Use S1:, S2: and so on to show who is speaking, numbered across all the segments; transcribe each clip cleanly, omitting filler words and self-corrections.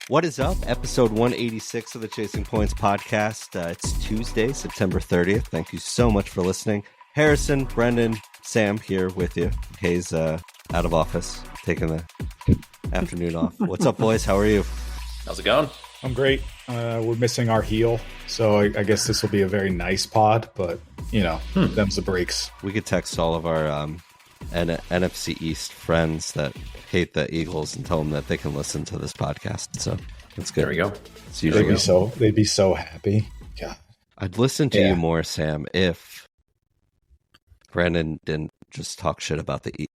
S1: What is up? Episode 186 of the Chasing Points podcast. It's Tuesday, September 30th. Thank you so much for listening. Harrison, Brendan, Sam here with you. Hayes out of office, taking the afternoon off. What's up, boys? How are you?
S2: How's it going?
S3: I'm great. We're missing our heel, so I guess this will be a very nice pod, but, you know, them's the breaks.
S1: We could text all of our NFC East friends that hate the Eagles and tell them that they can listen to this podcast. So that's good.
S2: There we go.
S1: It's
S3: They'd be so happy. God.
S1: I'd listen to you more, Sam, if Brandon didn't just talk shit about the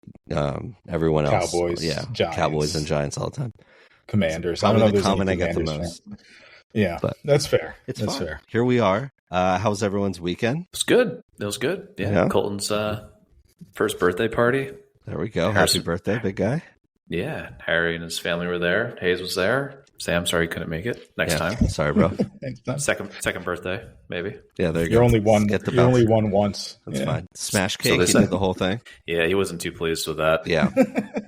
S1: everyone else.
S3: Cowboys, Giants.
S1: Cowboys and Giants all the time.
S3: Commanders.
S1: Probably
S3: I don't know
S1: the comment I get the most.
S3: Yeah, but that's fair. That's fair.
S1: Here we are. How's everyone's weekend?
S2: It was good. It was good. Yeah. Colton's first birthday party.
S1: There we go.
S2: Harrison.
S1: Happy birthday, big guy.
S2: Yeah. Harry and his family were there. Hayes was there. Sam, sorry he couldn't make it. Next time.
S1: Sorry, bro.
S2: Second birthday, maybe.
S1: Yeah, there you
S3: You're
S1: go.
S3: only one.
S1: Get the
S3: You're only one once.
S1: That's fine. Smash cake. So did the whole thing.
S2: Yeah, he wasn't too pleased with that.
S1: Yeah,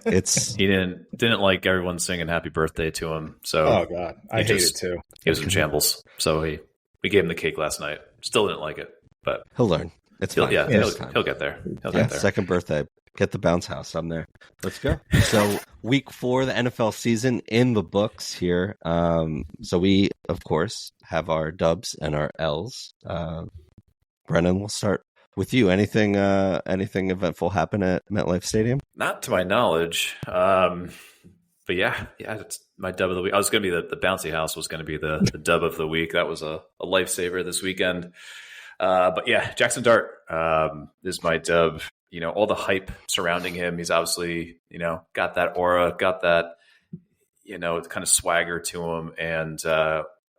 S2: he didn't like everyone singing happy birthday to him. So
S3: oh god, I hate it too.
S2: He was in shambles. So we gave him the cake last night. Still didn't like it, but
S1: he'll learn. It's fine.
S2: He'll get there. He'll get there.
S1: Second birthday. Get the bounce house. I'm there. Let's go. So week 4 of the NFL season in the books here. So we, of course, have our dubs and our L's. Brennan, we'll start with you. Anything eventful happen at MetLife Stadium?
S2: Not to my knowledge. But yeah, it's my dub of the week. I was going to be the bouncy house was going to be the dub of the week. That was a lifesaver this weekend. But yeah, Jackson Dart is my dub. You know, all the hype surrounding him. He's obviously, got that aura, got that, kind of swagger to him. And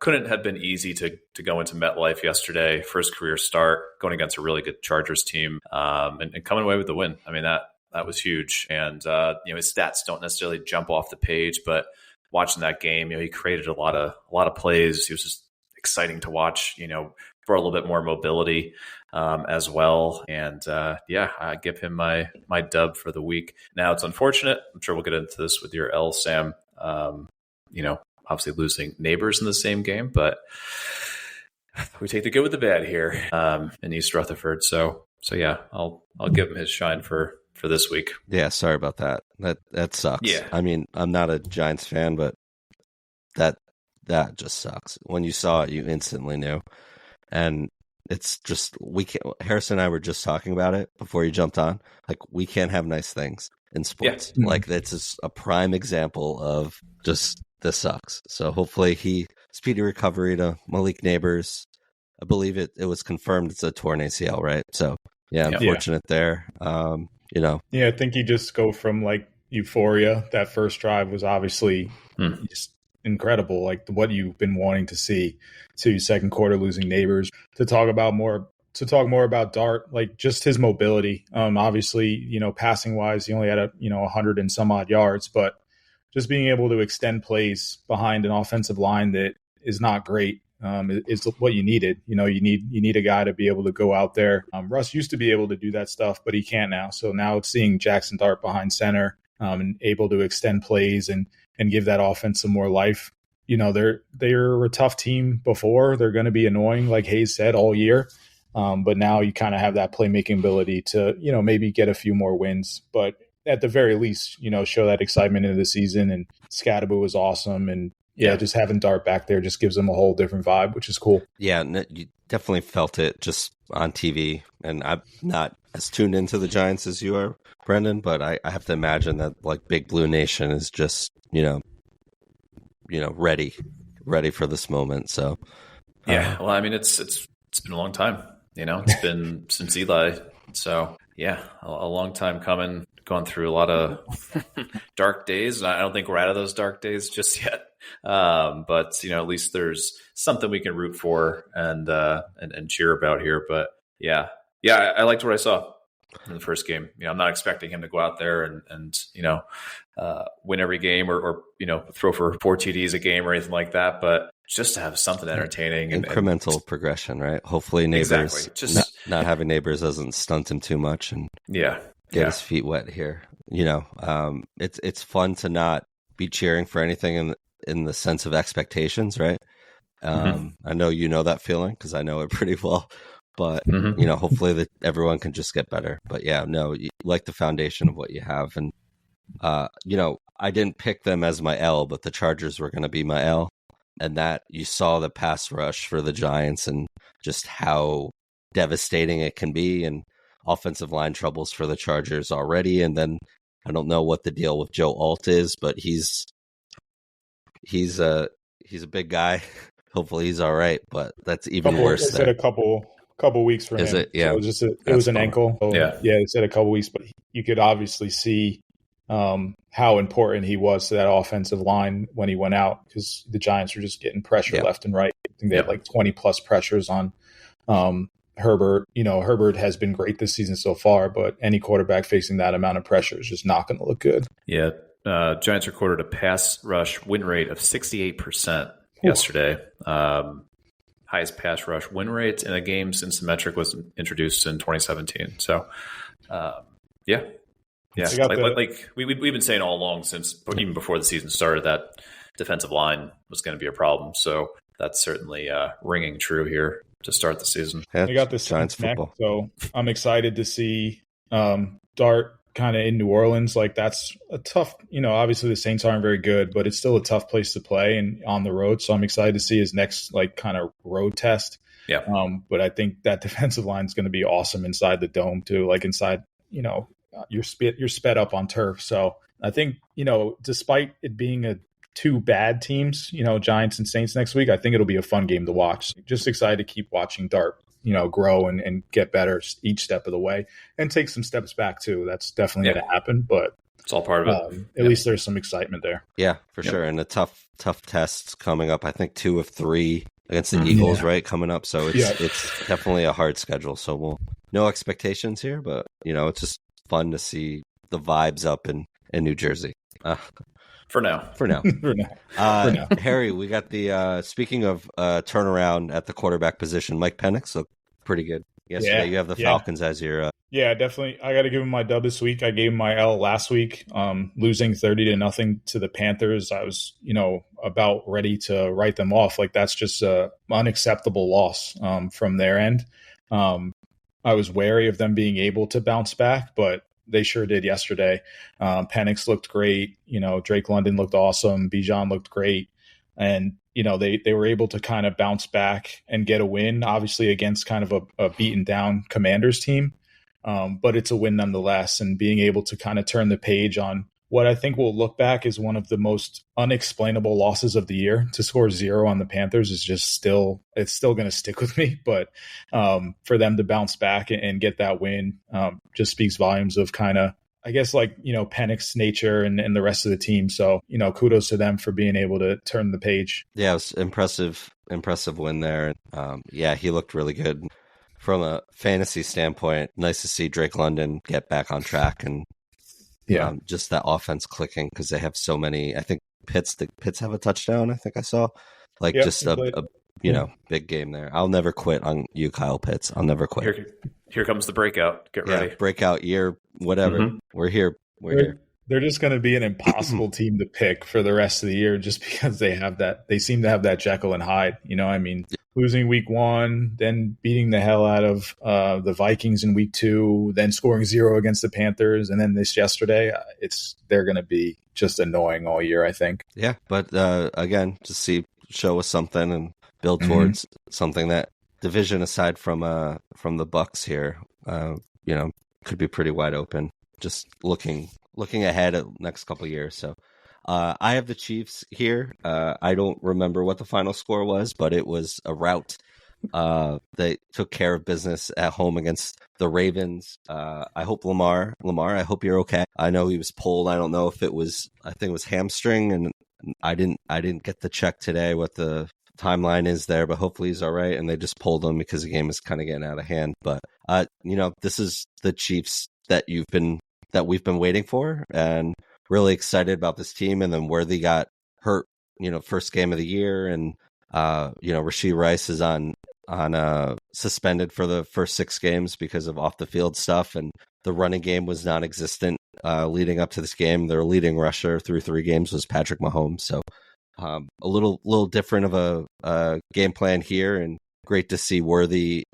S2: couldn't have been easy to go into MetLife yesterday. First career start, going against a really good Chargers team, and coming away with the win. I mean, that was huge. And, his stats don't necessarily jump off the page, but watching that game, he created a lot of plays. He was just exciting to watch, for a little bit more mobility as well. And I give him my dub for the week. Now it's unfortunate. I'm sure we'll get into this with your L, Sam. Obviously losing neighbors in the same game, but we take the good with the bad here in East Rutherford. So yeah, I'll give him his shine for this week.
S1: Yeah, sorry about that. That sucks.
S2: Yeah.
S1: I mean, I'm not a Giants fan, but that just sucks. When you saw it, you instantly knew. And it's just, Harrison and I were just talking about it before you jumped on. Like, we can't have nice things in sports.
S2: Yeah.
S1: Like, that's just a prime example of just, this sucks. So hopefully speedy recovery to Malik Neighbors. I believe it was confirmed it's a torn ACL, right? So yeah, unfortunate there. Yeah,
S3: I think you just go from like euphoria. That first drive was obviously just incredible, like what you've been wanting to see, to second quarter losing Neighbors, to talk more about Dart, like just his mobility. Obviously, passing wise, he only had 100 and some odd yards, but just being able to extend plays behind an offensive line that is not great is what you needed. You need a guy to be able to go out there. Russ used to be able to do that stuff, but he can't now. So now it's seeing Jackson Dart behind center and able to extend plays and give that offense some more life. They're a tough team before. They're going to be annoying, like Hayes said, all year. But now you kind of have that playmaking ability to, maybe get a few more wins. But at the very least, show that excitement into the season. And Scadaboo was awesome. And just having Dart back there just gives them a whole different vibe, which is cool.
S1: Yeah, you definitely felt it just on TV. And I'm not as tuned into the Giants as you are, Brendan, but I have to imagine that like Big Blue Nation is just, ready for this moment. So
S2: yeah, well, I mean, it's been a long time. It's been since Eli. So yeah, a long time coming. Gone through a lot of dark days, and I don't think we're out of those dark days just yet. But at least there's something we can root for and cheer about here. But yeah, I liked what I saw in the first game. I'm not expecting him to go out there and win every game or throw for 4 TDs a game or anything like that. But just to have something entertaining,
S1: incremental progression, right? Hopefully, Neighbors
S2: exactly. Just
S1: not having Neighbors doesn't stunt him too much and get his feet wet here. It's fun to not be cheering for anything in the sense of expectations, right? I know you know that feeling because I know it pretty well. But hopefully that everyone can just get better. But yeah, no, you like the foundation of what you have, and I didn't pick them as my L, but the Chargers were going to be my L, and that you saw the pass rush for the Giants and just how devastating it can be, and offensive line troubles for the Chargers already. And then I don't know what the deal with Joe Alt is, but he's a big guy. Hopefully he's all right, but that's even worse.
S3: They said a couple weeks for him.
S1: Is it? Yeah,
S3: so it was an ankle. So, yeah. They said a couple weeks, but you could obviously see how important he was to that offensive line when he went out, because the Giants were just getting pressure left and right. I think they had like 20 plus pressures on Herbert. Herbert has been great this season so far, but any quarterback facing that amount of pressure is just not going to look good.
S2: Yeah. Giants recorded a pass rush win rate of 68% yesterday. Highest pass rush win rate in a game since the metric was introduced in 2017. So, yeah. We've been saying all along, since even before the season started, that defensive line was going to be a problem. So that's certainly ringing true here to start the season.
S3: They got the Giants football, so I'm excited to see Dart kind of in New Orleans. Like, that's a tough, obviously the Saints aren't very good, but it's still a tough place to play and on the road. So I'm excited to see his next kind of road test.
S2: Yeah.
S3: But I think that defensive line is going to be awesome inside the dome too. Like inside, you're sped up on turf. So I think, despite it being two bad teams, Giants and Saints next week, I think it'll be a fun game to watch. Just excited to keep watching Dart grow and get better each step of the way, and take some steps back too. That's definitely going to happen, but
S2: it's all part of it.
S3: At least there's some excitement there.
S1: Yeah, for sure. And a tough test coming up. I think 2 of 3 against the Eagles, right? Coming up. So it's definitely a hard schedule. So no expectations here, but it's just fun to see the vibes up in New Jersey.
S2: For now.
S1: Harry, we got the speaking of turnaround at the quarterback position, Mike Penix looked pretty good yesterday. You have the Falcons as your
S3: definitely. I got to give him my dub this week. I gave him my L last week, losing 30-0 to the Panthers. I was about ready to write them off. Like, that's just a unacceptable loss from their end. I was wary of them being able to bounce back, but they sure did yesterday. Penix looked great. Drake London looked awesome. Bijan looked great. And, they were able to kind of bounce back and get a win, obviously against kind of a beaten down Commanders team. But it's a win nonetheless. And being able to kind of turn the page on what I think we'll look back is one of the most unexplainable losses of the year. To score 0 on the Panthers is just still going to stick with me. But for them to bounce back and get that win just speaks volumes of kind of, I guess, Penix's nature and the rest of the team. So, kudos to them for being able to turn the page.
S1: Yeah, it was impressive win there. He looked really good. From a fantasy standpoint, nice to see Drake London get back on track and just that offense clicking, because they have so many. I think Pitts have a touchdown. I think I saw just a big game there. I'll never quit on you, Kyle Pitts. I'll never quit.
S2: Here comes the breakout. Get ready.
S1: Breakout year, whatever. Mm-hmm. We're here.
S3: They're just going to be an impossible team to pick for the rest of the year, just because they have that. They seem to have that Jekyll and Hyde. Losing week 1, then beating the hell out of the Vikings in week 2, then scoring 0 against the Panthers, and then this yesterday. They're going to be just annoying all year, I think.
S1: Yeah, but again, just show us something and build towards something. That division, aside from the Bucks here, could be pretty wide open. Just looking ahead at the next couple of years. So I have the Chiefs here. I don't remember what the final score was, but it was a rout. They took care of business at home against the Ravens. I hope Lamar, I hope you're okay. I know he was pulled. I don't know if I think it was hamstring, and I didn't get the check today what the timeline is there, but hopefully he's all right. And they just pulled him because the game is kind of getting out of hand. But this is the Chiefs that we've been waiting for, and really excited about this team. And then Worthy got hurt, first game of the year, and Rashee Rice is on suspended for the first 6 games because of off the field stuff, and the running game was non-existent leading up to this game. Their leading rusher through 3 games was Patrick Mahomes. So A little different of a game plan here, and great to see Worthy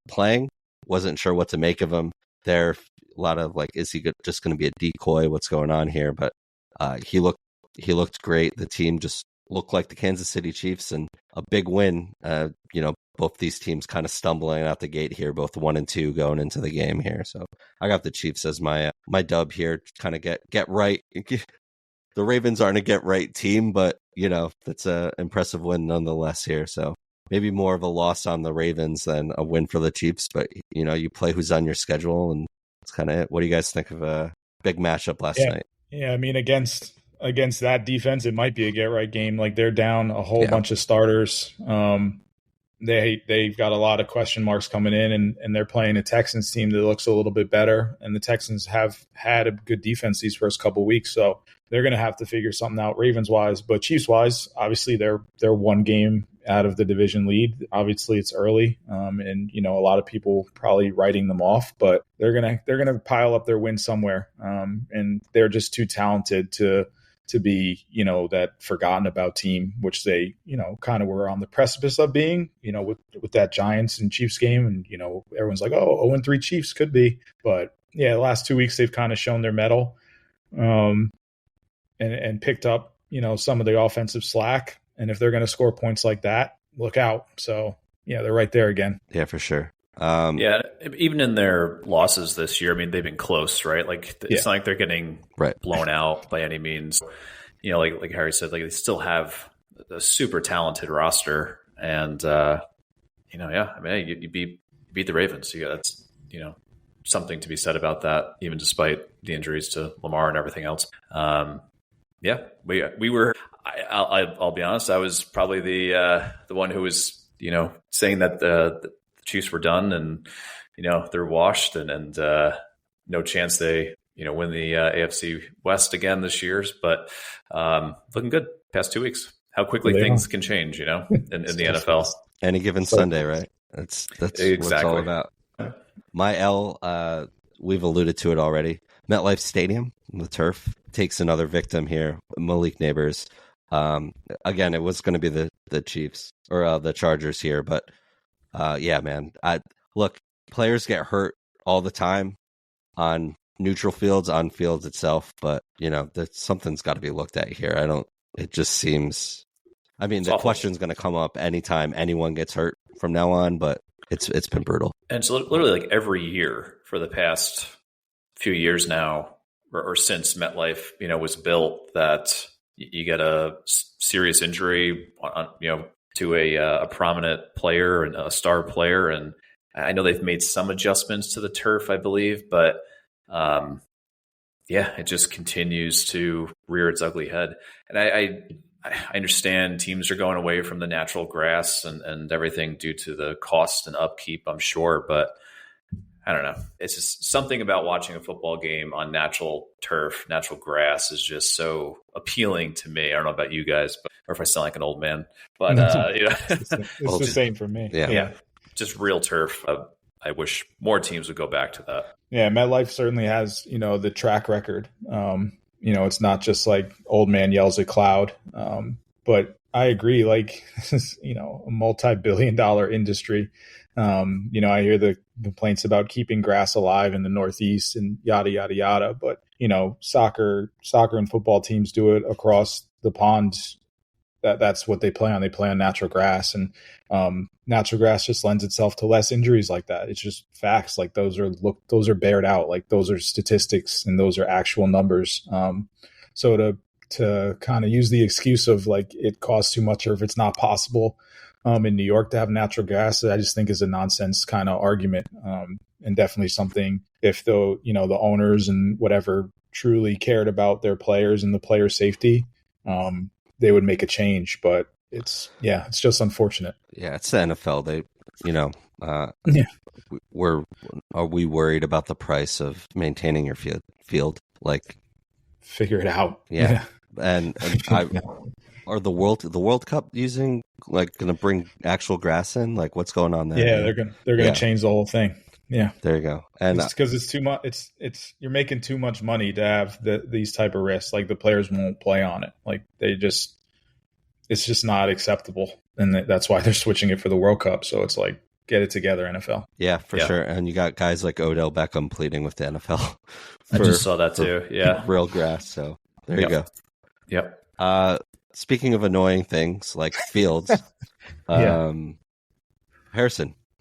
S1: playing. Wasn't sure what to make of him there. A lot of like, is he just going to be a decoy? What's going on here? But he looked great. The team just looked like the Kansas City Chiefs, and a big win. Both these teams kind of stumbling out the gate here, both 1-2 going into the game here. So I got the Chiefs as my dub here. Kind of get right. The Ravens aren't a get right team, but that's a impressive win nonetheless here. So maybe more of a loss on the Ravens than a win for the Chiefs. But you play who's on your schedule, and it's kind of it. What do you guys think of a big matchup last night?
S3: Yeah, I mean against that defense, it might be a get right game. Like they're down a whole bunch of starters. They've got a lot of question marks coming in, and they're playing a Texans team that looks a little bit better. And the Texans have had a good defense these first couple of weeks, so they're going to have to figure something out Ravens wise. But Chiefs wise, obviously they're one game out of the division lead. Obviously it's early, and a lot of people probably writing them off, but they're gonna pile up their wins somewhere, and they're just too talented to be, that forgotten about team, which they, kind of were on the precipice of being, with that Giants and Chiefs game. And, everyone's like, 0-3 Chiefs could be. But yeah, the last 2 weeks, they've kind of shown their mettle, and picked up, some of the offensive slack. And if they're going to score points like that, look out. So yeah, they're right there again.
S1: Yeah, for sure.
S2: Even in their losses this year, I mean, they've been close, right? Like it's not like they're getting blown out by any means. Like Harry said, like they still have a super talented roster, and I mean, you beat the Ravens. That's something to be said about that, even despite the injuries to Lamar and everything else. We were. I'll be honest. I was probably the one who was saying that the Chiefs were done, and they're washed, and no chance they win the AFC West again this year. But looking good past 2 weeks. How quickly things can change, in the NFL.
S1: Any given Sunday, right? That's exactly what it's all about. My L, we've alluded to it already. MetLife Stadium, the turf, takes another victim here. Malik Neighbors. Again, it was going to be the Chiefs or the Chargers here, but man. Look, players get hurt all the time on neutral fields, on fields itself, but something's got to be looked at here. It just seems, I mean, the question's going to come up anytime anyone gets hurt from now on, but it's been brutal.
S2: And so literally like every year for the past few years now, or since MetLife, was built, that you get a serious injury to a prominent player and a star player. And I know they've made some adjustments to the turf, I believe, but it just continues to rear its ugly head. And I understand teams are going away from the natural grass and everything due to the cost and upkeep, I'm sure, but I don't know. It's just something about watching a football game on natural turf, natural grass is just so appealing to me. I don't know about you guys, or if I sound like an old man, but
S3: it's the same for me.
S2: Yeah. Just real turf. I wish more teams would go back to that.
S3: Yeah, MetLife certainly has, the track record. It's not just like old man yells at cloud. But I agree, like, this is, a multi-billion-dollar industry. I hear the complaints about keeping grass alive in the Northeast and yada, yada, yada. But, soccer and football teams do it across the pond. That's what they play on. They play on natural grass, and natural grass just lends itself to less injuries like that. It's just facts. Like those are bared out. Like those are statistics, and those are actual numbers. So to kind of use the excuse of like it costs too much or if it's not possible in New York to have natural grass, I just think is a nonsense kind of argument, and definitely something if the owners and whatever truly cared about their players and the player safety, they would make a change. But it's just unfortunate.
S1: Yeah, it's the NFL. They, are we worried about the price of maintaining your field? Like,
S3: figure it out.
S1: Yeah. And are the World Cup using going to bring actual grass in? Like, what's going on there?
S3: Yeah, they're gonna change the whole thing. Yeah,
S1: there you go. And
S3: because it's too much. It's you're making too much money to have these type of risks. Like the players won't play on it. Like they just it's just not acceptable, and that's why they're switching it for the World Cup. So it's like, get it together, NFL.
S1: Yeah, for sure. And you got guys like Odell Beckham pleading with the NFL.
S2: I just saw that too. Yeah,
S1: real grass. So there you go.
S2: Yep.
S1: Speaking of annoying things like fields, Harrison,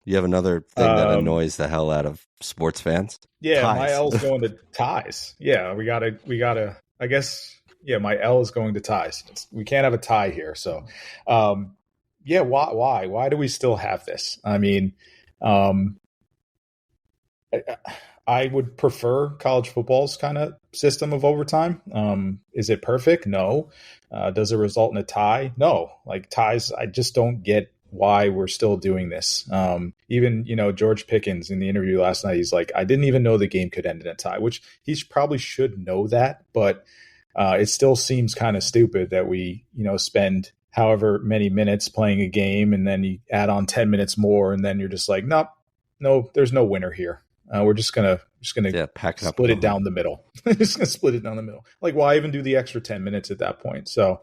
S1: you have another thing that annoys the hell out of sports fans?
S3: Yeah,
S1: ties.
S3: my L's going to ties. Yeah, we gotta. I guess. Yeah, my L is going to ties. We can't have a tie here. So, yeah, why? Why do we still have this? I mean, I would prefer college football's kind of system of overtime. Is it perfect? No. Does it result in a tie? No. Like ties, I just don't get why we're still doing this. Even, George Pickens in the interview last night, he's like, I didn't even know the game could end in a tie, which he probably should know that, but it still seems kind of stupid that we, spend however many minutes playing a game and then you add on 10 minutes more and then you're just like, no, there's no winner here. We're just gonna split it down the middle. Just gonna split it down the middle. Like, why even do the extra 10 minutes at that point? So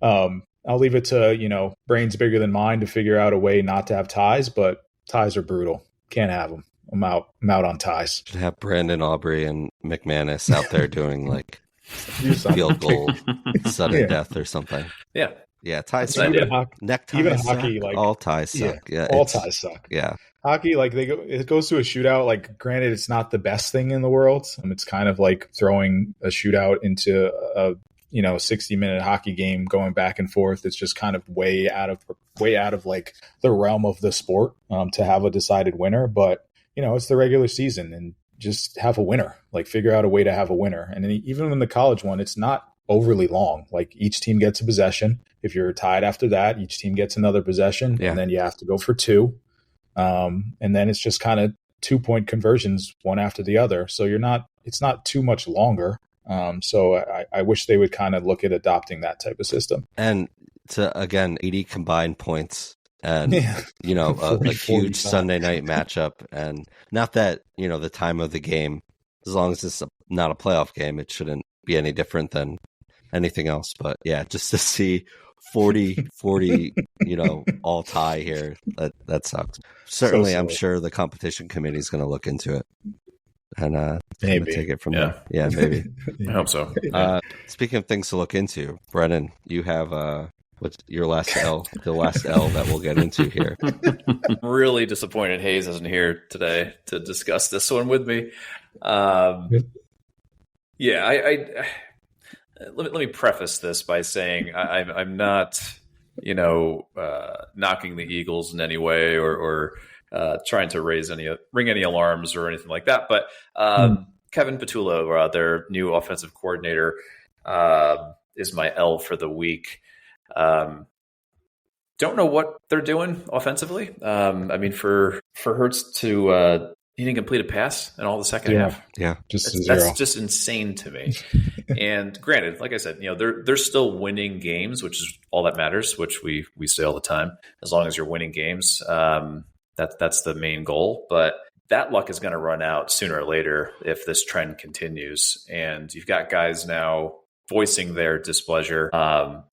S3: I'll leave it to brains bigger than mine to figure out a way not to have ties. But ties are brutal. Can't have them. I'm out on ties.
S1: Should have Brandon Aubrey and McManus out there doing like field goal, sudden death or something. Yeah, ties suck. Neckties
S3: even
S1: suck.
S3: Hockey, like
S1: all ties suck. Yeah,
S3: all ties suck.
S1: Yeah,
S3: hockey, like it goes to a shootout. Like, granted, it's not the best thing in the world. It's kind of like throwing a shootout into a 60-minute hockey game going back and forth. It's just kind of way out of like the realm of the sport to have a decided winner. But it's the regular season, and just have a winner. Like, figure out a way to have a winner. And then even in the college one, it's not overly long. Like, each team gets a possession. If you're tied after that, each team gets another possession, and then you have to go for two. And then it's just kind of 2-point conversions, one after the other. So it's not too much longer. So I wish they would kind of look at adopting that type of system.
S1: And to, again, 80 combined points and, a
S3: 40,
S1: huge
S3: 45.
S1: Sunday night matchup. And not that, the time of the game, as long as it's not a playoff game, it shouldn't be any different than anything else. But yeah, just to see 40, all tie here, that sucks. Certainly, I'm sure the competition committee is going to look into it and maybe take it from there. Yeah, maybe.
S2: I hope so.
S1: Speaking of things to look into, Brennan, you have what's your last L? The last L that we'll get into here.
S2: Really disappointed Hayes isn't here today to discuss this one with me. Let me preface this by saying I'm not, knocking the Eagles in any way or trying to ring any alarms or anything like that. But Kevin Patullo, their new offensive coordinator, is my L for the week. Don't know what they're doing offensively. For Hurts to he didn't complete a pass in all the second half.
S1: Yeah,
S2: that's just insane to me. And granted, like I said, they're still winning games, which is all that matters. Which we say all the time. As long as you're winning games, that's the main goal. But that luck is going to run out sooner or later if this trend continues. And you've got guys now voicing their displeasure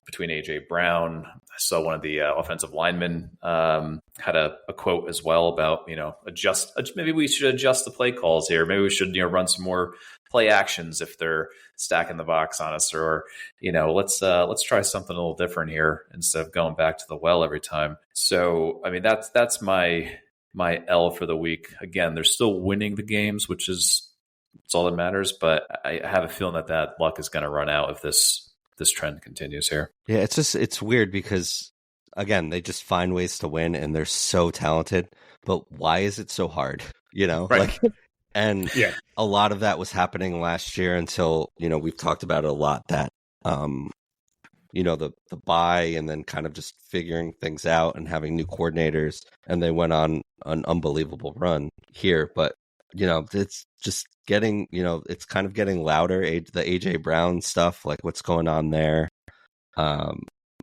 S2: between AJ Brown. I saw one of the offensive linemen had a quote as well about, maybe we should adjust the play calls here. Maybe we should, run some more play actions if they're stacking the box on us, or, let's try something a little different here instead of going back to the well every time. So, that's my L for the week. Again, they're still winning the games, which is it's all that matters. But I have a feeling that luck is going to run out if this trend continues here.
S1: Yeah, it's weird because, again, they just find ways to win and they're so talented. But why is it so hard?
S2: Right.
S1: A lot of that was happening last year until, we've talked about it a lot that, the bye and then kind of just figuring things out and having new coordinators. And they went on an unbelievable run here. But, it's just getting, it's kind of getting louder, the AJ Brown stuff, like what's going on there.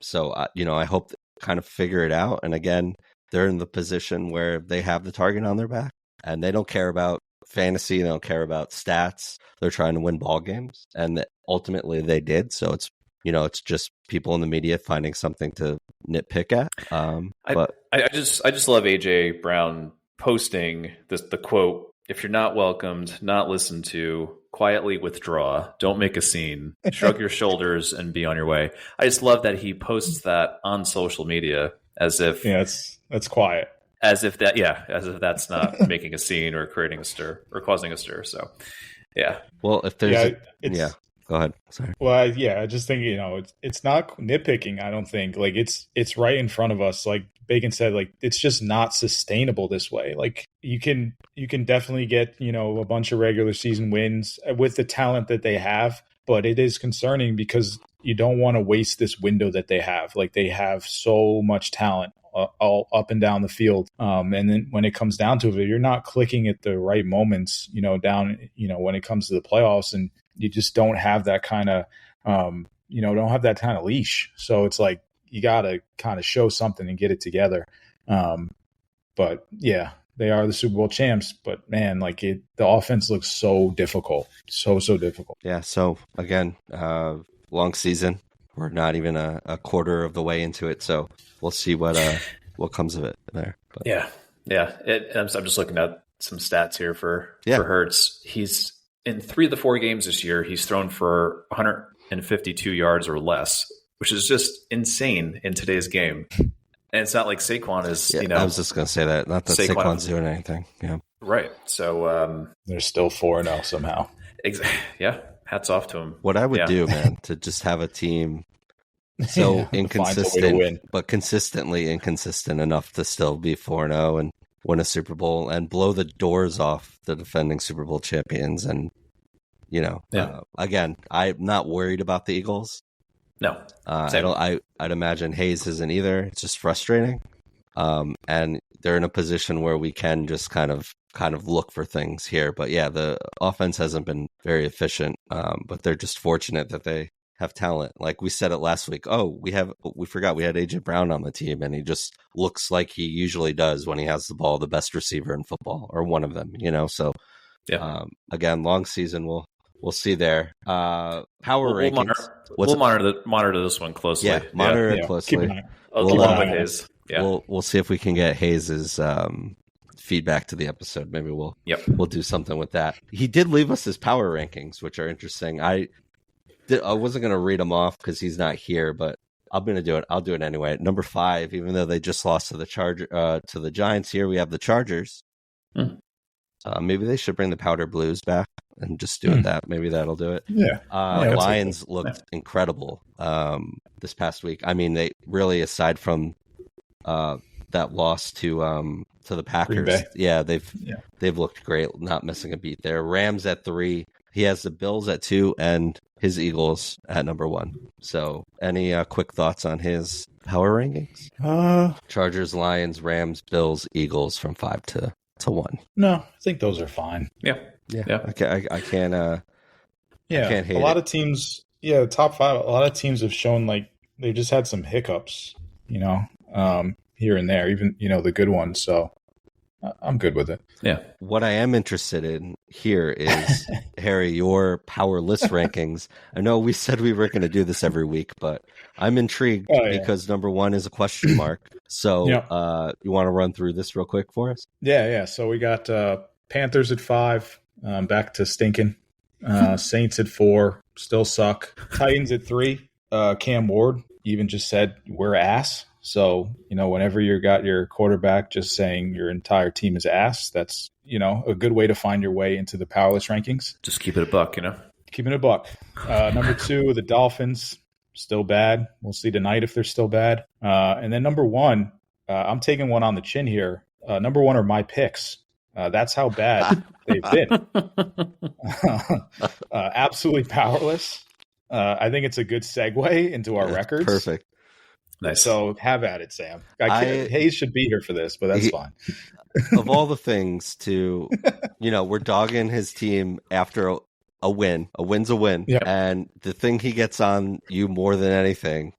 S1: So, I hope they kind of figure it out. And again, they're in the position where they have the target on their back and they don't care about fantasy. They don't care about stats. They're trying to win ball games, and ultimately they did. So it's it's just people in the media finding something to nitpick at. But
S2: I just love AJ Brown posting the quote: "If you're not welcomed, not listened to, quietly withdraw. Don't make a scene. Shrug your shoulders and be on your way." I just love that he posts that on social media as if
S3: that's quiet.
S2: As if that's not making a scene or creating a stir or causing a stir. So, yeah.
S1: Well, if there's go ahead. Sorry.
S3: Well, I just think it's not nitpicking. I don't think like it's right in front of us. Like Bacon said, like it's just not sustainable this way. Like you can definitely get a bunch of regular season wins with the talent that they have, but it is concerning because you don't want to waste this window that they have. Like they have so much talent all up and down the field. And then when it comes down to it, you're not clicking at the right moments, when it comes to the playoffs, and you just don't have that kind of, don't have that kind of leash. So it's like, you got to kind of show something and get it together. But yeah, they are the Super Bowl champs, but man, like the offense looks so difficult. So difficult.
S1: Yeah. So again, long season. We're not even a quarter of the way into it, so we'll see what comes of it there. But.
S2: Yeah. I'm just looking at some stats here for Hurts. He's in 3 of the 4 games this year. He's thrown for 152 yards or less, which is just insane in today's game. And it's not like Saquon is.
S1: I was just going to say that. Not that Saquon's doing anything. Yeah.
S2: Right. So
S3: they're still 4-0 somehow.
S2: Yeah. Hats off to him.
S1: What I would do, man, to just have a team so inconsistent, but consistently inconsistent enough to still be 4-0 and win a Super Bowl and blow the doors off the defending Super Bowl champions. And, again, I'm not worried about the Eagles.
S2: No.
S1: I'd imagine Hayes isn't either. It's just frustrating. And they're in a position where we can just kind of look for things here. But yeah, the offense hasn't been very efficient, but they're just fortunate that they have talent. Like we said it last week. Oh, we forgot we had AJ Brown on the team, and he just looks like he usually does when he has the ball, the best receiver in football, or one of them, So again, long season, we'll see there. Power rankings.
S2: We'll monitor this one closely.
S1: Yeah, monitor it closely.
S2: Keep an eye with Hayes. Yeah.
S1: We'll see if we can get Hayes's feedback to the episode. Maybe we'll do something with that. He did leave us his power rankings, which are interesting. I wasn't going to read them off because he's not here, but I'm going to do it. I'll do it anyway. At number 5, even though they just lost to the Giants here, we have the Chargers. Maybe they should bring the Powder Blues back and just do it that. Maybe that'll do it.
S3: Yeah.
S1: Lions looked incredible this past week. I mean, they really, aside from that loss to the Packers, they've looked great, not missing a beat there. Rams at 3. He has the Bills at 2 and his Eagles at number 1. So, any quick thoughts on his power rankings? Chargers, Lions, Rams, Bills, Eagles from 5 to 1.
S3: No, I think those are fine.
S2: Yeah.
S1: I can't. I can't hate
S3: a lot of teams. Yeah, the top 5. A lot of teams have shown like they just had some hiccups. Here and there, even the good ones. So I'm good with it.
S2: Yeah.
S1: What I am interested in here is, Harry, your power list rankings. I know we said we were going to do this every week, but I'm intrigued because number 1 is a question mark. So you want to run through this real quick for us?
S3: Yeah. So we got Panthers at 5, back to stinking. Saints at 4, still suck. Titans at 3. Cam Ward even just said we're ass. So, whenever you got your quarterback just saying your entire team is ass, that's, a good way to find your way into the powerless rankings.
S2: Just keep it a buck,
S3: Keeping it a buck. Number 2, the Dolphins, still bad. We'll see tonight if they're still bad. And then number 1, I'm taking one on the chin here. Number 1 are my picks. That's how bad they've been. Absolutely powerless. I think it's a good segue into our records.
S1: Perfect.
S3: Nice. So have at it, Sam. Hayes should be here for this, but that's fine.
S1: Of all the things we're dogging his team after a win. A win's a win.
S3: Yep.
S1: And the thing he gets on you more than anything,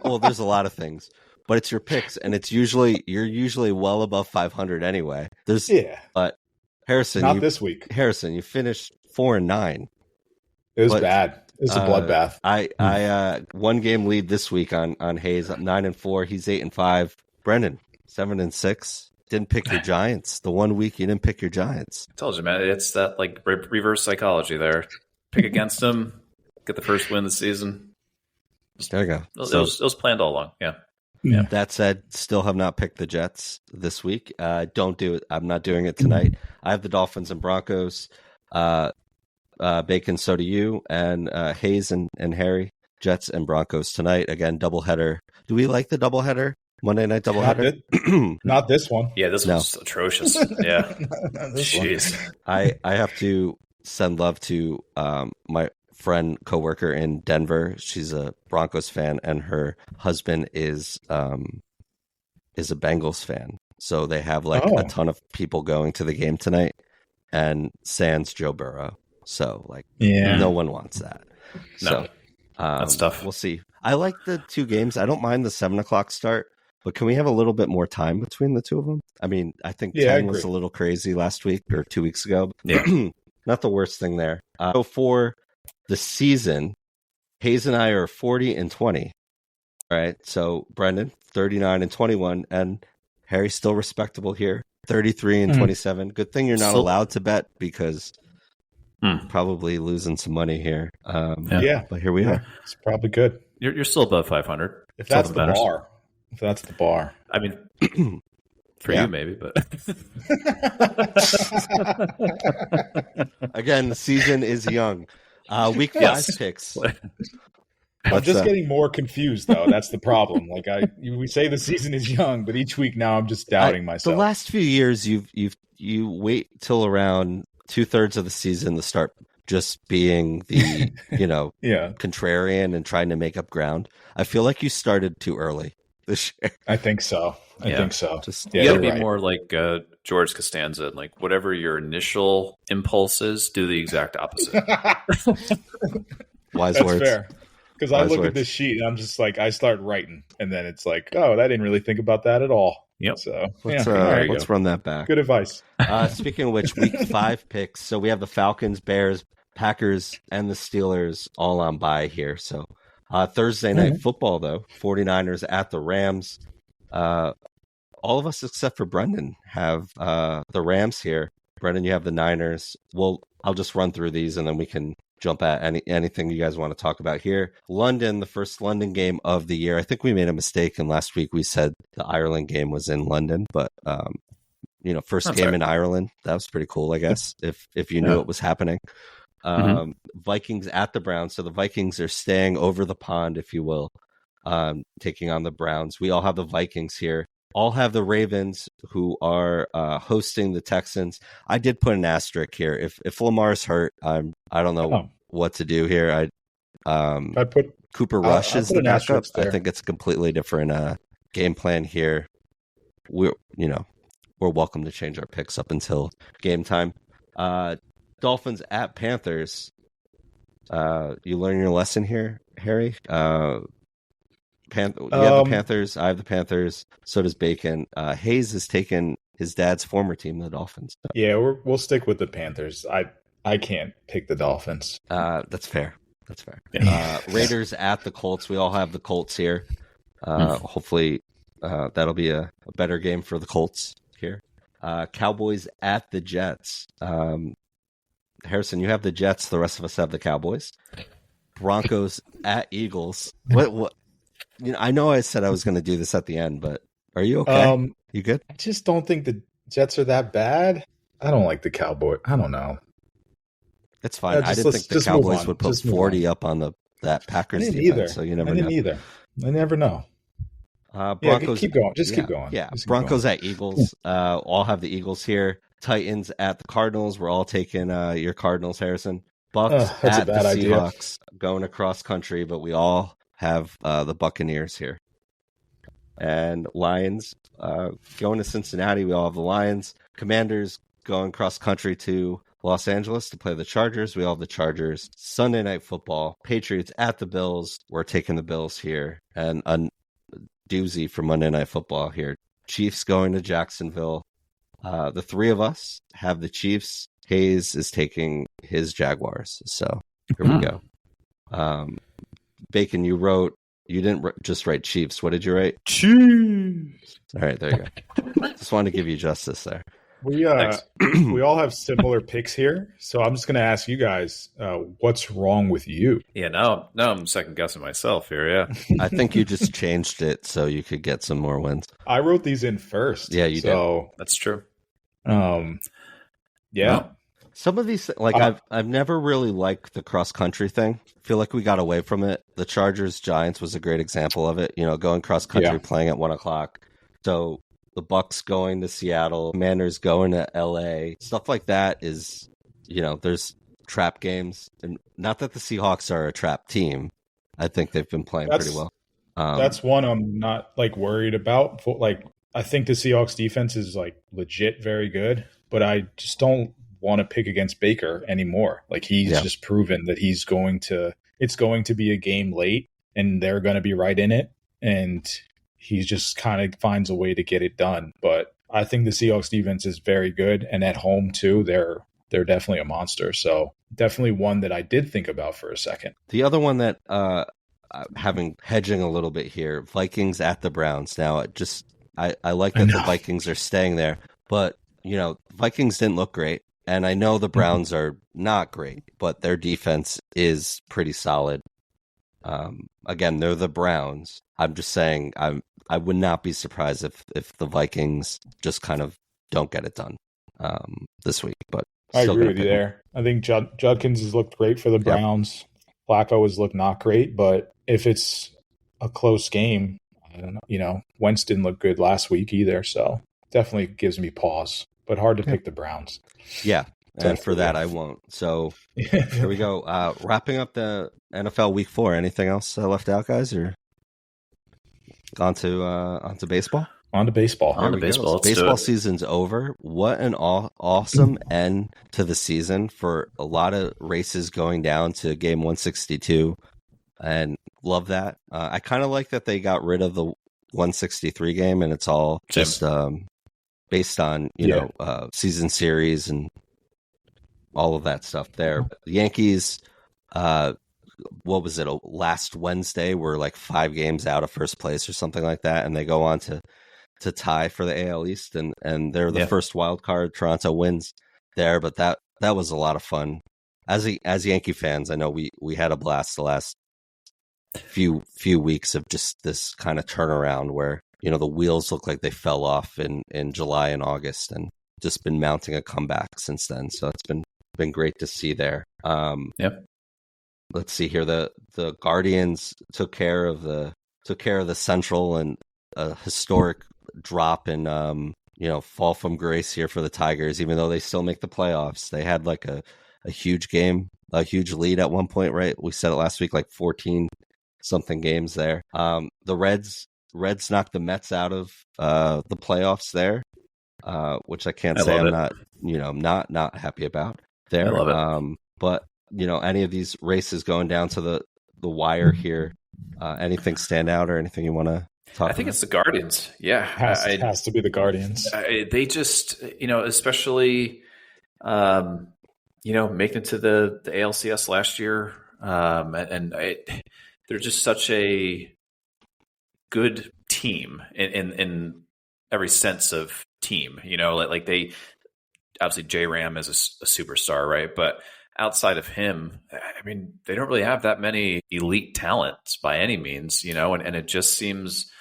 S1: well, there's a lot of things, but it's your picks, and you're usually well above 500 anyway. But Harrison,
S3: not this week.
S1: Harrison, you finished 4-9.
S3: It was
S1: But,
S3: bad. It was a bloodbath.
S1: I one game lead this week on Hayes, 9-4. He's 8-5. Brendan, 7-6. Didn't pick your Giants. The 1 week you didn't pick your Giants.
S2: I told you, man. It's that like reverse psychology there. Pick against them, get the first win of the season.
S1: There you go.
S2: It was planned all along. Yeah.
S1: That said, still have not picked the Jets this week. Don't do it. I'm not doing it tonight. I have the Dolphins and Broncos. Bacon, so do you. And Hayes and Harry, Jets and Broncos tonight. Again, doubleheader. Do we like the doubleheader? Monday night doubleheader?
S3: Not this one.
S2: Yeah, this one's atrocious. Yeah. Jeez.
S1: I have to send love to my friend, coworker in Denver. She's a Broncos fan, and her husband is a Bengals fan. So they have a ton of people going to the game tonight, and sans Joe Burrow. So no one wants that.
S2: No,
S1: so
S2: that's tough.
S1: We'll see. I like the two games. I don't mind the 7:00 start, but can we have a little bit more time between the two of them? I mean, I think 10 was a little crazy last week or 2 weeks ago.
S2: Yeah,
S1: not the worst thing there. So for the season, Hayes and I are 40-20. All right. So Brendan, 39-21, and Harry's still respectable here, 33-27. Good thing you're not allowed to bet because probably losing some money here. But here we are.
S3: It's probably good.
S2: You're still above 500.
S3: If that's the bar. If that's the bar.
S2: I mean, for you maybe, but
S1: again, the season is young. Week 5 picks.
S3: I'm just getting more confused, though. That's the problem. We say the season is young, but each week now I'm just doubting myself.
S1: The last few years, you wait till around 2/3 of the season to start just being the contrarian and trying to make up ground. I feel like you started too early this year.
S3: I think so. I think so.
S2: You got to be more like George Costanza, like whatever your initial impulse is, do the exact opposite.
S1: Wise
S3: That's
S1: words.
S3: Fair. Because I look at this sheet and I'm just like, I start writing, and then it's like, oh, I didn't really think about that at all.
S2: Yep.
S3: So
S1: let's run that back.
S3: Good advice.
S1: Speaking of which, week 5 picks. So we have the Falcons, Bears, Packers, and the Steelers all on bye here. So Thursday night football, though, 49ers at the Rams. All of us except for Brendan have the Rams here. Brendan, you have the Niners. I'll just run through these and then we can jump at anything you guys want to talk about here. London, the first London game of the year. I think we made a mistake, and last week we said the Ireland game was in London, but first game in Ireland. That was pretty cool, I guess, if you knew it was happening. Vikings at the Browns. So the Vikings are staying over the pond, if you will, taking on the Browns. We all have the Vikings here. All have the Ravens, who are hosting the Texans. I did put an asterisk here. If Lamar's hurt, I don't know what to do here. I put Cooper Rush as the backup. I think it's a completely different game plan here. We're welcome to change our picks up until game time. Dolphins at Panthers. You learn your lesson here, Harry. You have the Panthers. I have the Panthers. So does Bacon. Hayes has taken his dad's former team, the Dolphins.
S3: Yeah, we'll stick with the Panthers. I can't pick the Dolphins.
S1: That's fair. Raiders at the Colts. We all have the Colts here. Hopefully, that'll be a better game for the Colts here. Cowboys at the Jets. Harrison, you have the Jets. The rest of us have the Cowboys. Broncos at Eagles. What? I know I said I was going to do this at the end, but are you okay? You good?
S3: I just don't think the Jets are that bad. I don't like the Cowboys. I don't know.
S1: It's fine. I didn't think the Cowboys would put 40 up on that Packers defense. Either. So you never know.
S3: I didn't either. I never know.
S1: Broncos.
S3: Keep going. Keep going.
S1: Yeah. Broncos at Eagles. All have the Eagles here. Titans at the Cardinals. We're all taking your Cardinals, Harrison. Bucks at the Seahawks. Going across country, but we all have the Buccaneers here. And Lions going to Cincinnati. We all have the Lions. Commanders going cross country to Los Angeles to play the Chargers. We all have the Chargers. Sunday Night Football. Patriots at the Bills. We're taking the Bills here. And a doozy for Monday Night Football here. Chiefs going to Jacksonville. The three of us have the Chiefs. Hayes is taking his Jaguars. So Here we go. Bacon, you didn't just write Chiefs. What did you write?
S3: Chiefs.
S1: All right, there you go. Just wanted to give you justice there.
S3: We all have similar picks here, so I'm just going to ask you guys, what's wrong with you?
S2: Yeah, now I'm second guessing myself here. Yeah,
S1: I think you just changed it so you could get some more wins.
S3: I wrote these in first.
S1: Yeah, you did.
S2: That's true.
S3: Yeah.
S1: Well, some of these, like I've never really liked the cross country thing. I feel like we got away from it. The Chargers Giants was a great example of it. Going cross country, playing at 1:00. So the Bucks going to Seattle, Commanders going to LA, stuff like that is, there's trap games, and not that the Seahawks are a trap team. I think they've been playing pretty well.
S3: That's one I'm not worried about. I think the Seahawks defense is legit very good, but I just don't want to pick against Baker anymore. He's just proven that it's going to be a game late and they're going to be right in it. And he just kind of finds a way to get it done. But I think the Seahawks defense is very good. And at home too, they're definitely a monster. So definitely one that I did think about for a second.
S1: The other one that, hedging a little bit here, Vikings at the Browns. Now, I like that the Vikings are staying there, but Vikings didn't look great. And I know the Browns are not great, but their defense is pretty solid. Again, they're the Browns. I'm just saying I would not be surprised if the Vikings just kind of don't get it done this week. But
S3: I agree with you there. I think Judkins has looked great for the Browns. Flacco has looked not great, but if it's a close game, I don't know. Wentz didn't look good last week either, so definitely gives me pause. But hard to pick the Browns.
S1: Yeah, and for that I won't. So here we go. Wrapping up the NFL Week 4. Anything else left out, guys, or onto baseball?
S3: On to baseball.
S1: Baseball season's over. What an awesome end to the season for a lot of races going down to game 162, and love that. I kind of like that they got rid of the 163 game, and it's all just based on season series and all of that stuff there. The Yankees, what was it, last Wednesday were 5 games out of first place or something like that, and they go on to tie for the AL East, and they're the first wild card. Toronto wins there, but that was a lot of fun. As Yankee fans, I know we had a blast the last few weeks of just this kind of turnaround where the wheels look like they fell off in July and August, and just been mounting a comeback since then. So it's been great to see there. Let's see here. The Guardians took care of the Central, and a historic drop in fall from grace here for the Tigers, even though they still make the playoffs. They had a huge game, a huge lead at one point, right? We said it last week, 14 something games there. The Reds knocked the Mets out of the playoffs there, which I can't say I'm not happy about there.
S2: I love it.
S1: But any of these races going down to the wire here, anything stand out or anything you want to talk about?
S2: I think it's the Guardians. Yeah,
S3: has to be the Guardians.
S2: They just especially making it to the ALCS last year, and they're just such a good team in every sense of team. They obviously J-Ram is a superstar, right? But outside of him, I mean, they don't really have that many elite talents by any means, and it just seems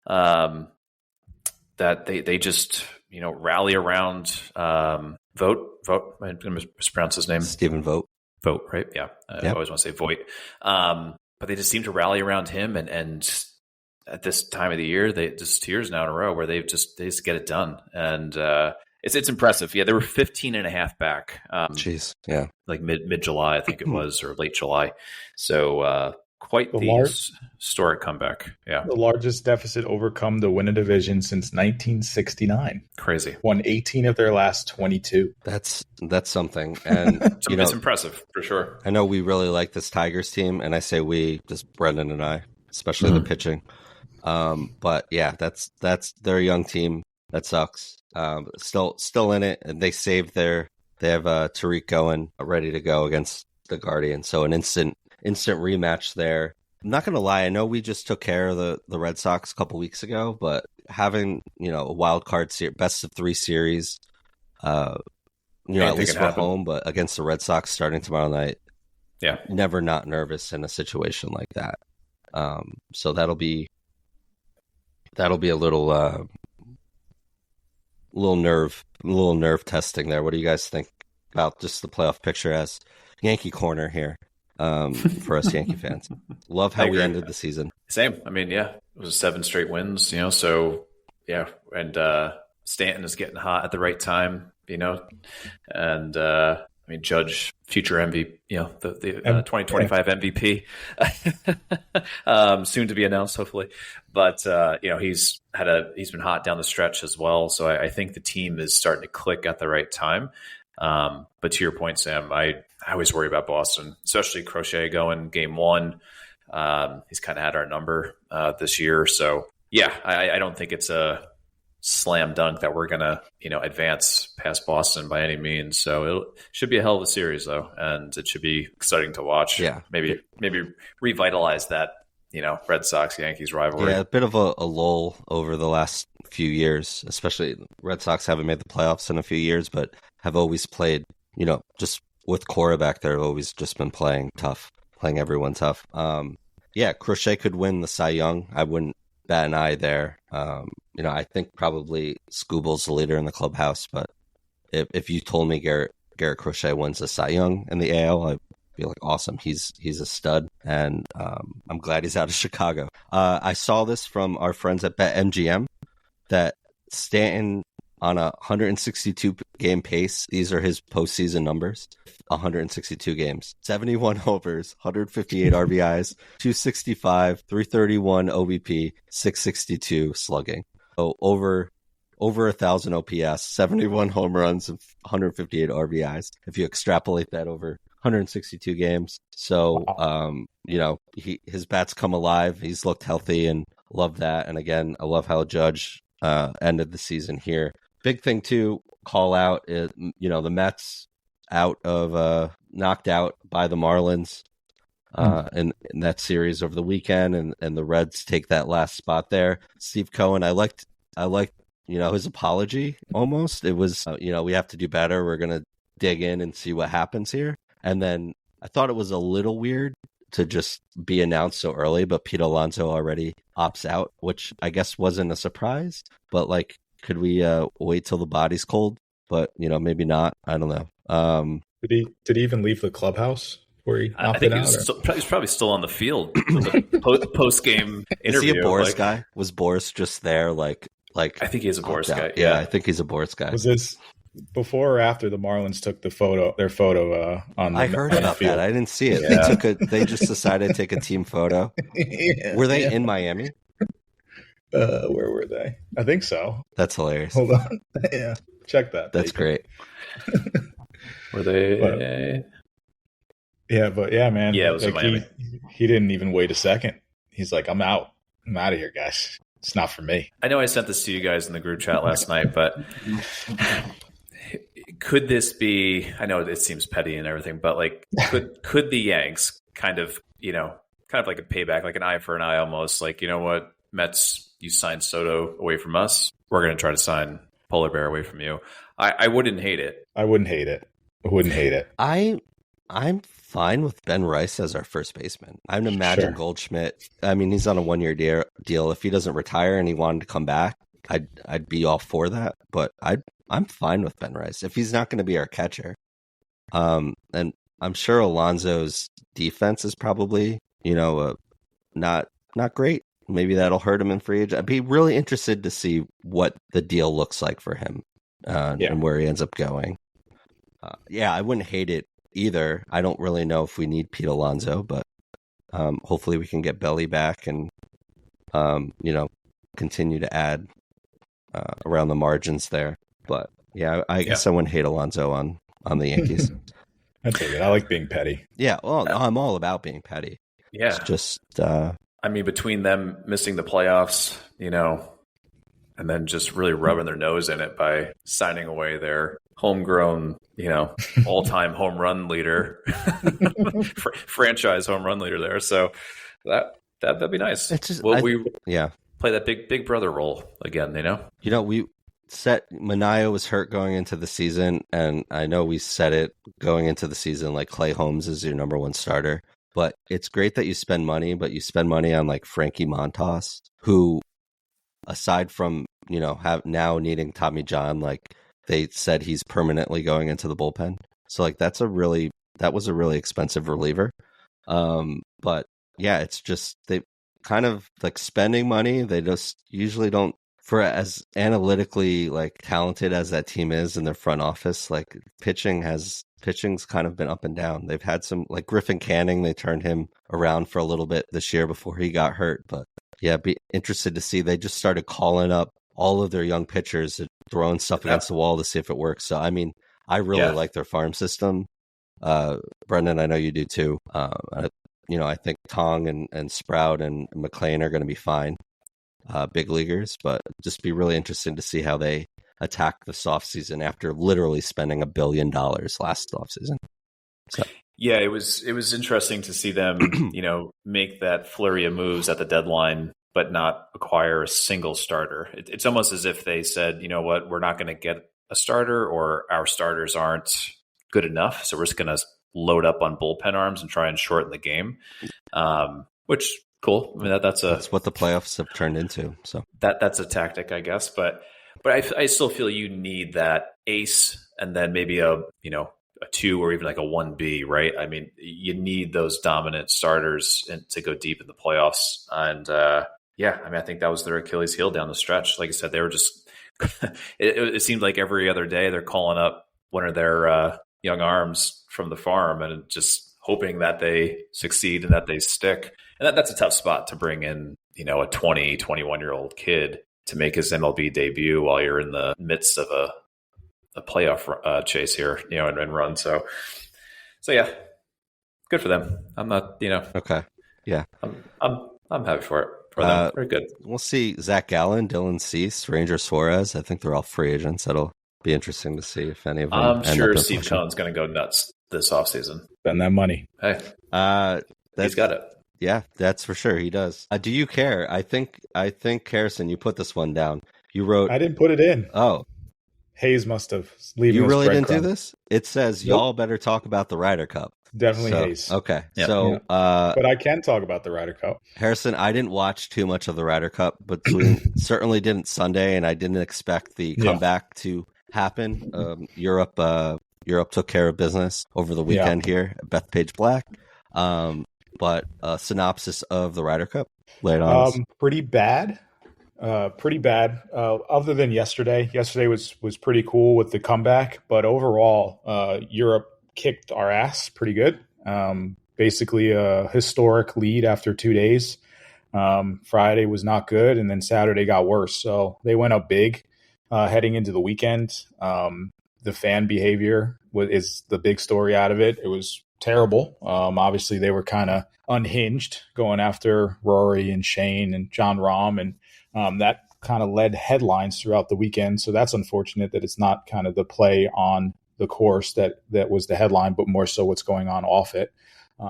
S2: that they just rally around Vogt. I'm going to mispronounce his name.
S1: Stephen Vogt.
S2: Vogt, right? Yeah. I always want to say Voigt. But they just seem to rally around him, and at this time of the year, they just 2 years now in a row where they just get it done, and it's impressive. Yeah, they were 15 and a half back.
S1: Jeez, yeah,
S2: mid July, I think it was, or late July. So quite the historic comeback. Yeah,
S3: the largest deficit overcome to win a division since 1969.
S2: Crazy.
S3: Won 18 of their last 22.
S1: That's something, and
S2: it's impressive for sure.
S1: I know we really like this Tigers team, and I say we, just Brendan and I, especially the pitching. But yeah, that's their young team. That sucks. Still in it, and they have Tariq going ready to go against the Guardian. So an instant rematch there. I'm not going to lie. I know we just took care of the Red Sox a couple weeks ago, but having, a wild card best of 3 series, at least we're home, but against the Red Sox starting tomorrow night.
S2: Yeah.
S1: Never not nervous in a situation like that. So that'll be a little nerve testing there. What do you guys think about just the playoff picture as Yankee corner here? For us Yankee fans. Love how we ended the season.
S2: Same. I mean, yeah, it was 7 straight wins, so yeah. And Stanton is getting hot at the right time, and I mean, Judge, future MVP, the 2025 MVP, soon to be announced, hopefully. But, he's been hot down the stretch as well. So I think the team is starting to click at the right time. But to your point, Sam, I always worry about Boston, especially Crochet going game 1. He's kind of had our number this year. So, yeah, I don't think it's a slam dunk that we're going to, advance past Boston by any means. So it should be a hell of a series, though, and it should be exciting to watch.
S1: Yeah.
S2: Maybe revitalize that, Red Sox-Yankees rivalry.
S1: Yeah, a bit of a lull over the last few years, especially Red Sox haven't made the playoffs in a few years, but have always played, just with Cora back there, always just been playing tough, playing everyone tough. Yeah, Crochet could win the Cy Young. I wouldn't bat an eye there. I think probably Scooble's the leader in the clubhouse, but if you told me Garrett Crochet wins the Cy Young in the AL, I'd be like, awesome. He's a stud, and I'm glad he's out of Chicago. I saw this from our friends at BetMGM that Stanton on a 162 game pace. These are his postseason numbers. 162 games, 71 homers, 158 RBIs, 265, 331 OBP, 662 slugging. So over 1,000 OPS, 71 home runs, and 158 RBIs. If you extrapolate that over 162 games, so his bats come alive. He's looked healthy, and love that. And again, I love how Judge ended the season here. Big thing to call out is, the Mets knocked out by the Marlins in that series over the weekend, and the Reds take that last spot there. Steve Cohen, I liked his apology almost. It was we have to do better. We're gonna dig in and see what happens here. And then I thought it was a little weird to just be announced so early, but Pete Alonso already opts out, which I guess wasn't a surprise. But could we wait till the body's cold? But maybe not. I don't know.
S3: Did he even leave the clubhouse where he
S2: I think he's probably still on the field for the post game interview.
S1: Is he a Boris guy? Was Boris just there? I
S2: think he's a Boris guy.
S1: Yeah, I think he's a Boris guy.
S3: Was this before or after the Marlins took their photo on the
S1: I heard about
S3: field?
S1: that. I didn't see it. Yeah. They just decided to take a team photo. Yeah, were they in Miami?
S3: Where were they? I think so.
S1: That's hilarious.
S3: Hold on. Yeah. Check that.
S1: That's great.
S2: Were they?
S3: But man.
S2: Yeah, it was in Miami.
S3: He didn't even wait a second. He's like, I'm out of here, guys. It's not for me.
S2: I know I sent this to you guys in the group chat last night, but could this be? I know it seems petty and everything, but could the Yanks kind of like a payback, like an eye for an eye, almost like, what, Mets, you signed Soto away from us. We're going to try to sign Polar Bear away from you. I wouldn't hate it.
S3: I wouldn't hate it.
S1: I'm fine with Ben Rice as our first baseman. I'd imagine Goldschmidt. I mean, he's on a 1-year deal. If he doesn't retire and he wanted to come back, I'd be all for that. But I'm fine with Ben Rice if he's not going to be our catcher. And I'm sure Alonso's defense is probably not great. Maybe that'll hurt him in free agent. I'd be really interested to see what the deal looks like for him and where he ends up going. I wouldn't hate it either. I don't really know if we need Pete Alonso, but hopefully we can get Belly back and continue to add around the margins there. But I guess I wouldn't hate Alonso on the Yankees.
S3: I take it. I like being petty.
S1: Yeah, well, I'm all about being petty.
S2: Yeah,
S1: it's just.
S2: I mean, between them missing the playoffs, and then just really rubbing their nose in it by signing away their homegrown, all-time home run leader, franchise home run leader there. So that'd be nice.
S1: It's just,
S2: we play that big brother role again.
S1: We said Manaea was hurt going into the season, and I know we said it going into the season, like Clay Holmes is your number one starter. But it's great that you spend money, but you spend money on like Frankie Montas, who, aside from have now needing Tommy John, like they said he's permanently going into the bullpen. So like that was a really expensive reliever. But yeah, it's just they kind of like spending money. They just usually don't. For as analytically like talented as that team is in their front office, like pitching's kind of been up and down. They've had some like Griffin Canning, they turned him around for a little bit this year before he got hurt. But yeah, be interested to see. They just started calling up all of their young pitchers and throwing stuff against the wall to see if it works. So I mean, I really like their farm system. Brendan, I know you do too. I think Tong and Sprout and McLean are going to be fine. Big leaguers, but just be really interesting to see how they attack this offseason after literally spending $1 billion last offseason. So
S2: yeah, it was interesting to see them, make that flurry of moves at the deadline, but not acquire a single starter. It's almost as if they said, you know what, we're not going to get a starter, or our starters aren't good enough, so we're just going to load up on bullpen arms and try and shorten the game, which. Cool. I mean, that's
S1: what the playoffs have turned into. So
S2: that's a tactic, I guess. But I still feel you need that ace, and then maybe a 2 or even like a 1B, right? I mean, you need those dominant starters to go deep in the playoffs. And I think that was their Achilles heel down the stretch. Like I said, they were just it seemed like every other day they're calling up one of their young arms from the farm and just hoping that they succeed and that they stick. And that's a tough spot to bring in, a 20, 21-year-old kid to make his MLB debut while you're in the midst of a playoff chase here, and run. So yeah, good for them. I'm not,
S1: Okay. Yeah.
S2: I'm happy for it. For them. Very good.
S1: We'll see Zach Gallen, Dylan Cease, Ranger Suarez. I think they're all free agents. That'll be interesting to see if any of them.
S2: I'm sure Steve Cohen's going to go nuts this offseason.
S3: Spend that money.
S2: Hey, he's got it.
S1: Yeah, that's for sure. He does. Do you care? I think Harrison, you put this one down. You wrote.
S3: I didn't put it in.
S1: Oh,
S3: Hayes must have.
S1: You really didn't do this? It says y'all better talk about the Ryder Cup.
S3: Definitely Hayes.
S1: Okay,
S2: yep.
S1: So
S3: but I can talk about the Ryder Cup.
S1: Harrison, I didn't watch too much of the Ryder Cup, but certainly didn't Sunday, and I didn't expect the comeback to happen. Europe took care of business over the weekend here at Bethpage Black. But a synopsis of the Ryder Cup. Lay it on.
S3: Pretty bad. Other than yesterday. Yesterday was pretty cool with the comeback, but overall, Europe kicked our ass pretty good. Basically a historic lead after 2 days. Friday was not good, and then Saturday got worse. So they went up big heading into the weekend. The fan behavior is the big story out of it. It was terrible. Obviously, they were kind of unhinged going after Rory and Shane and John Rahm, and that kind of led headlines throughout the weekend. So that's unfortunate that it's not kind of the play on the course that was the headline, but more so what's going on off it.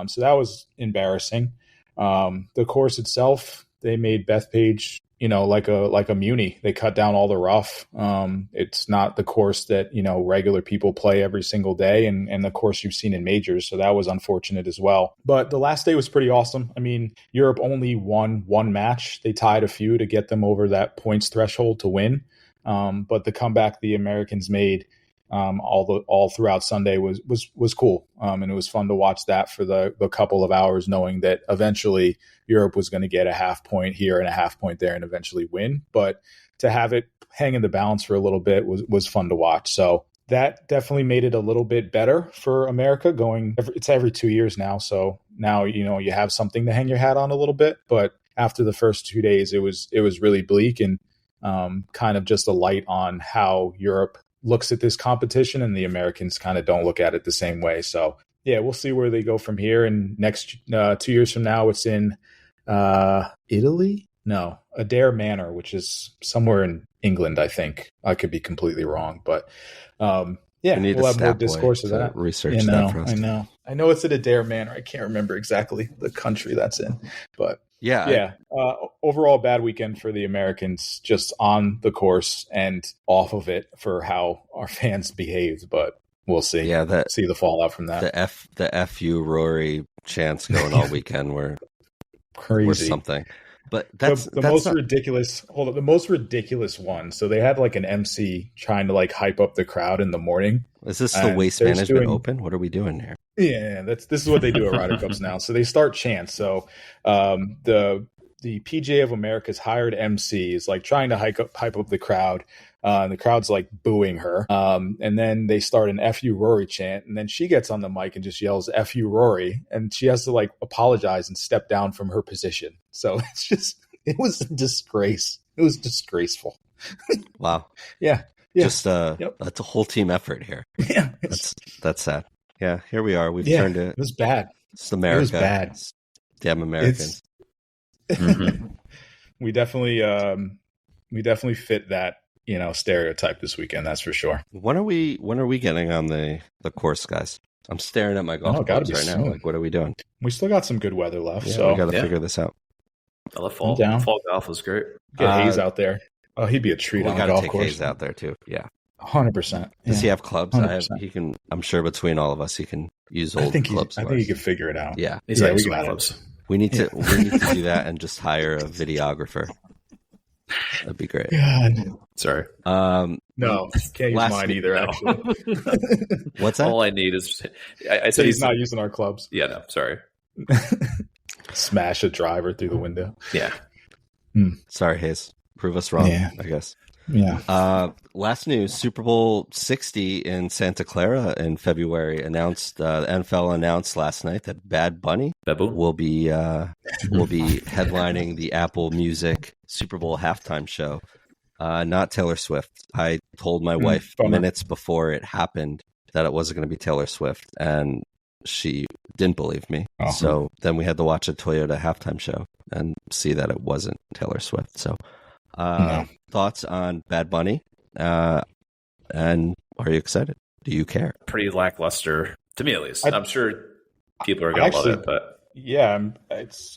S3: So that was embarrassing. The course itself, they made Bethpage, like a muni. They cut down all the rough. It's not the course that, regular people play every single day and the course you've seen in majors. So that was unfortunate as well. But the last day was pretty awesome. I mean, Europe only won one match. They tied a few to get them over that points threshold to win. But the comeback the Americans made all throughout Sunday was cool. And it was fun to watch that for the couple of hours, knowing that eventually Europe was going to get a half point here and a half point there and eventually win. But to have it hang in the balance for a little bit was fun to watch. So that definitely made it a little bit better for America it's every 2 years now. So now, you have something to hang your hat on a little bit, but after the first 2 days, it was really bleak and kind of just a light on how Europe looks at this competition, and the Americans kind of don't look at it the same way. So yeah, we'll see where they go from here. And next 2 years from now, it's in Italy? No, Adair Manor, which is somewhere in England, I think. I could be completely wrong, but Yeah,
S1: we need
S3: we'll
S1: a
S3: have more
S1: stat boy
S3: discourse of
S1: to
S3: that.
S1: research that for us.
S3: I know it's in Adair Manor. I can't remember exactly the country that's in, but
S1: Yeah.
S3: Overall, bad weekend for the Americans, just on the course and off of it for how our fans behaved. But we'll see.
S1: Yeah,
S3: see the fallout from that.
S1: The FU Rory chants going all weekend were
S3: crazy
S1: something. But that's
S3: the most ridiculous. Hold on, the most ridiculous one. So they had like an MC trying to like hype up the crowd in the morning.
S1: Is this the Waste Management Open? What are we doing here?
S3: Yeah, this is what they do at Ryder Cups now. So they start chants. So the PGA of America's hired MC is like trying to hype up the crowd. And the crowd's like booing her. And then they start an F you Rory chant. And then she gets on the mic and just yells F you Rory. And she has to like apologize and step down from her position. So it was a disgrace. It was disgraceful.
S1: Wow.
S3: Yeah.
S1: Just that's a whole team effort here.
S3: Yeah.
S1: That's sad. Yeah. Here we are. We've turned it.
S3: It was bad.
S1: It's America.
S3: It was bad.
S1: It's damn Americans.
S3: We definitely fit that, stereotype this weekend. That's for sure.
S1: When are we getting on the course, guys? I'm staring at my golf clubs right now. Like, what are we doing?
S3: We still got some good weather left,
S1: so we got to figure this out.
S2: I love fall. Fall golf was great.
S3: Get Hayes out there. Oh, he'd be a treat on the golf course.
S1: Hayes out there too. Yeah,
S3: 100%.
S1: Does he have clubs? He can. I'm sure between all of us, he can use old clubs.
S3: I think he can figure it out.
S1: Yeah,
S2: we got clubs.
S1: We need to do that and just hire a videographer. That'd be great.
S3: God.
S2: Sorry.
S3: No, can't use mine either. Actually,
S1: what's that?
S2: All I need is.
S3: I said he's not using our clubs.
S2: Yeah, no, sorry.
S3: Smash a driver through the window.
S2: Yeah.
S1: Sorry, Hayes. Prove us wrong.
S3: Yeah.
S1: I guess.
S3: Yeah.
S1: Last news: Super Bowl 60 in Santa Clara in February announced. The NFL announced last night that Bad Bunny will be headlining the Apple Music Super Bowl halftime show. Not Taylor Swift. I told my wife minutes before it happened that it wasn't going to be Taylor Swift, and she didn't believe me. Uh-huh. So then we had to watch a Toyota halftime show and see that it wasn't Taylor Swift. So. Thoughts on Bad Bunny? And are you excited? Do you care?
S2: Pretty lackluster, to me at least. I'm sure people are going to love it, but
S3: yeah,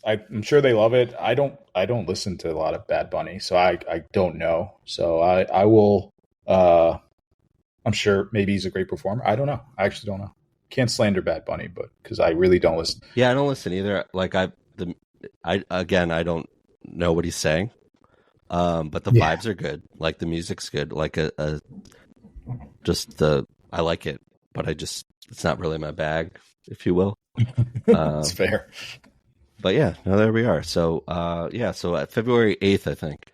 S3: I'm sure they love it. I don't listen to a lot of Bad Bunny, so I don't know. So I will. I'm sure maybe he's a great performer. I don't know. I actually don't know. Can't slander Bad Bunny, but because I really don't listen.
S1: Yeah, I don't listen either. Like I don't know what he's saying. But the vibes are good. Like the music's good. Like I like it, but it's not really my bag, if you will.
S3: That's fair.
S1: But yeah, no, there we are. So, so at February 8th, I think,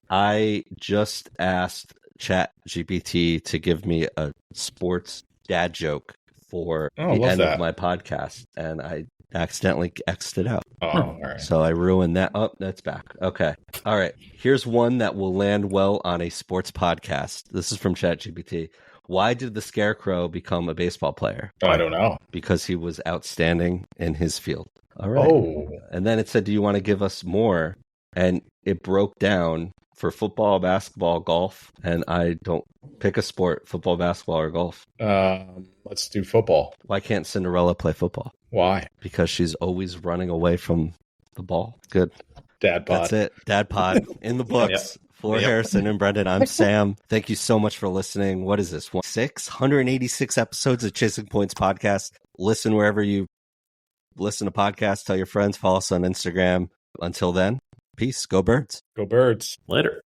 S1: I just asked ChatGPT to give me a sports dad joke for the end of my podcast, and I accidentally X'd it out.
S3: Oh, all right.
S1: So I ruined that. Oh, that's back. Okay. All right. Here's one that will land well on a sports podcast. This is from ChatGPT. Why did the Scarecrow become a baseball player?
S3: I don't know.
S1: Because he was outstanding in his field. All right.
S3: Oh.
S1: And then it said, do you want to give us more? And it broke down for football, basketball, golf. And I don't pick a sport, football, basketball, or golf.
S3: Let's do football.
S1: Why can't Cinderella play football?
S3: Why?
S1: Because she's always running away from the ball. Good.
S3: Dad pod.
S1: That's it. Dad pod in the books. For Harrison and Brendan, I'm Sam. Thank you so much for listening. What is this? 186 episodes of Chasing Points podcast. Listen wherever you listen to podcasts. Tell your friends. Follow us on Instagram. Until then, peace. Go Birds.
S3: Go Birds.
S2: Later.